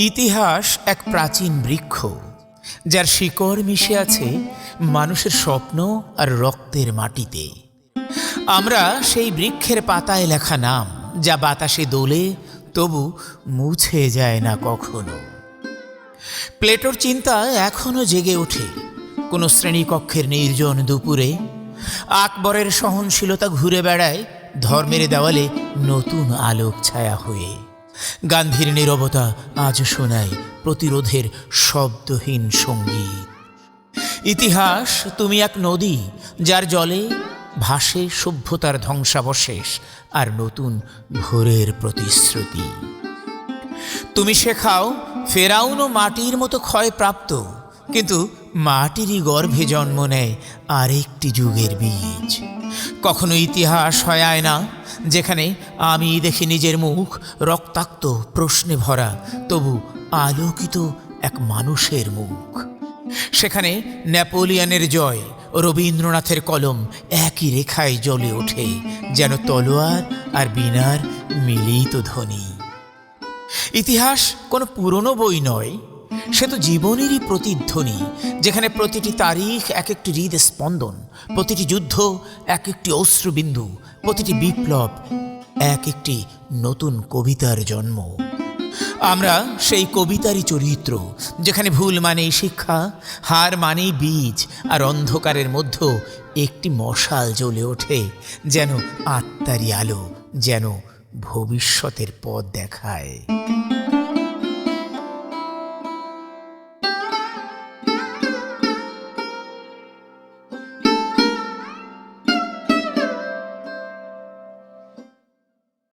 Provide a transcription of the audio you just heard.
ইতিহাস এক প্রাচীন বৃক্ষ, যার শিকড় মিশে আছে মানুষের স্বপ্ন আর রক্তের মাটিতে। আমরা সেই বৃক্ষের পাতায় লেখা নাম, যা বাতাসে দোলে তবু মুছে যায় না কখনো। প্লেটোর চিন্তা এখনো জেগে ওঠে কোনো শ্রেণীকক্ষের নির্জন দুপুরে। আকবরের সহনশীলতা ঘুরে বেড়ায় ধর্মের দেওয়ালে নতুন আলোক ছায়া হয়ে। গান্ধীর নীরবতা আজ শোনায় প্রতিরোধের শব্দহীন সঙ্গীত। ইতিহাস তুমি এক নদী, যার জলে ভাসে সভ্যতার ধ্বংসাবশেষ আর নতুন ভোরের প্রতিশ্রুতি। তুমি শেখাও ফেরাউনও মাটির মতো ক্ষয়প্রাপ্ত, কিন্তু মাটিরই গর্ভে জন্ম নেয় আরেকটি যুগের বীজ। কখনো ইতিহাস হয় আয়না, যেখানে আমি দেখি নিজের মুখ রক্তাক্ত প্রশ্নে ভরা, তবু আলোকিত এক মানুষের মুখ। সেখানে নেপোলিয়নের জয় ও রবীন্দ্রনাথের কলম একই রেখায় জ্বলে ওঠে, যেন তলোয়ার আর বীণার মিলিত ধ্বনি। ইতিহাস কোনো পুরনো বই নয়, সে তো জীবনেরই প্রতিধ্বনি, যেখানে প্রতিটি তারিখ এক একটি হৃদস্পন্দন, প্রতিটি যুদ্ধ এক একটি অশ্রুবিন্দু, প্রতিটি বিপ্লব এক একটি নতুন কবিতার জন্ম। আমরা সেই কবিতারই চরিত্র, যেখানে ভুল মানেই শিক্ষা, হার মানেই বীজ, আর অন্ধকারের মধ্যে একটি মশাল জ্বলে ওঠে, যেন আত্মারই আলো, যেন ভবিষ্যতের পথ দেখায়।